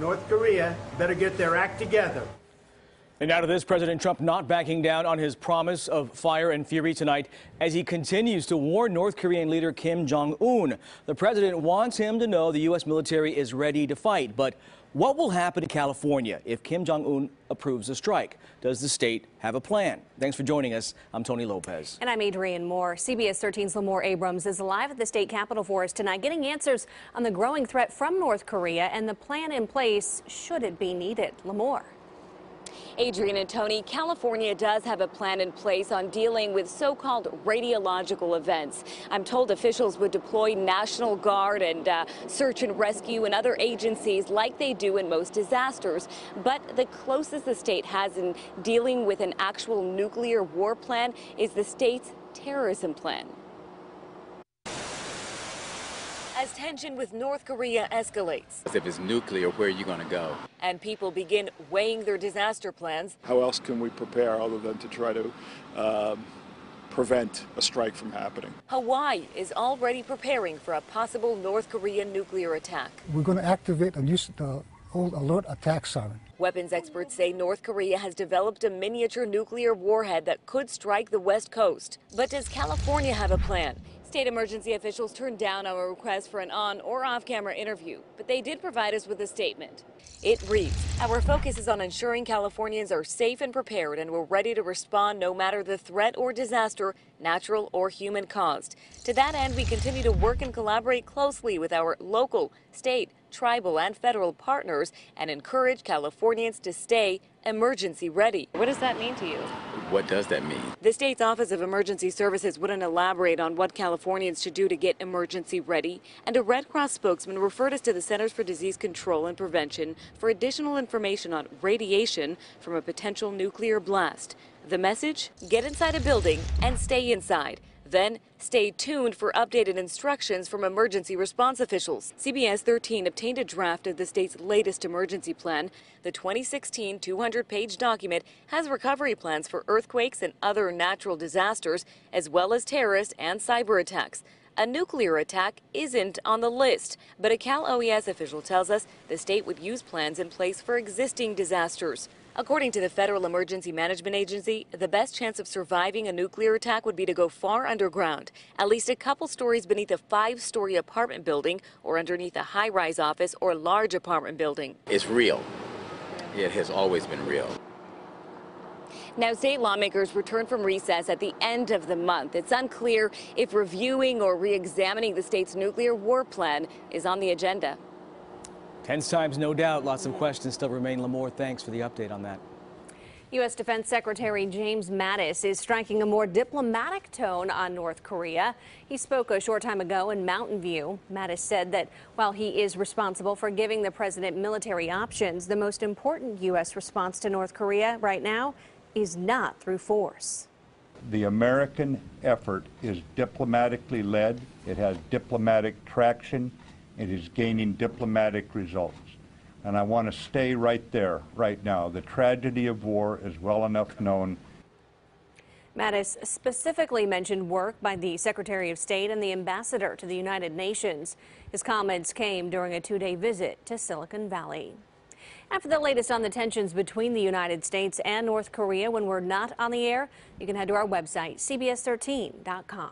North Korea better get their act together. And now to this, President Trump not backing down on his promise of fire and fury tonight as he continues to warn North Korean leader Kim Jong-un. The president wants him to know the U.S. military is ready to fight. But what will happen in California if Kim Jong-un approves a strike? Does the state have a plan? Thanks for joining us. I'm Tony Lopez. And I'm Adrienne Moore. CBS 13's Lamore Abrams is live at the state capitol for us tonight, getting answers on the growing threat from North Korea and the plan in place should it be needed. Lamore. Adrienne and Tony, California does have a plan in place on dealing with so-called radiological events. I'm told officials would deploy National Guard and search and rescue and other agencies like they do in most disasters. But the closest the state has in dealing with an actual nuclear war plan is the state's terrorism plan. As tension with North Korea escalates. If it's nuclear, where are you going to go? And people begin weighing their disaster plans. How else can we prepare other than to try to prevent a strike from happening? Hawaii is already preparing for a possible North Korean nuclear attack. We're going to activate and use the old alert attack siren. Weapons experts say North Korea has developed a miniature nuclear warhead that could strike the West Coast. But does California have a plan? State emergency officials turned down our request for an on or off camera interview, but they did provide us with a statement. It reads, "Our focus is on ensuring Californians are safe and prepared and we're ready to respond no matter the threat or disaster, natural or human caused. To that end, we continue to work and collaborate closely with our local, state, tribal and federal partners and encourage Californians to stay emergency ready." What does that mean to you? What does that mean? The state's Office of Emergency Services wouldn't elaborate on what Californians should do to get emergency ready, and a Red Cross spokesman referred us to the Centers for Disease Control and Prevention for additional information on radiation from a potential nuclear blast. The message? Get inside a building and stay inside. Then, stay tuned for updated instructions from emergency response officials. CBS 13 obtained a draft of the state's latest emergency plan. The 2016 200-page document has recovery plans for earthquakes and other natural disasters, as well as terrorist and cyber attacks. A nuclear attack isn't on the list, but a Cal OES official tells us the state would use plans in place for existing disasters. According to the Federal Emergency Management Agency, the best chance of surviving a nuclear attack would be to go far underground, at least a couple stories beneath a 5-story apartment building or underneath a high-rise office or large apartment building. It's real. It has always been real. Now, state lawmakers return from recess at the end of the month. It's unclear if reviewing or re-examining the state's nuclear war plan is on the agenda. Tense times, no doubt. Lots of questions still remain. Lamore, thanks for the update on that. U.S. Defense Secretary James Mattis is striking a more diplomatic tone on North Korea. He spoke a short time ago in Mountain View. Mattis said that while he is responsible for giving the president military options, the most important U.S. response to North Korea right now is not through force. The American effort is diplomatically led. It has diplomatic traction. It is gaining diplomatic results. And I want to stay right there, right now. The tragedy of war is well enough known. Mattis specifically mentioned work by the Secretary of State and the ambassador to the United Nations. His comments came during a 2-day visit to Silicon Valley. After the latest on the tensions between the United States and North Korea when we're not on the air, you can head to our website, cbs13.com.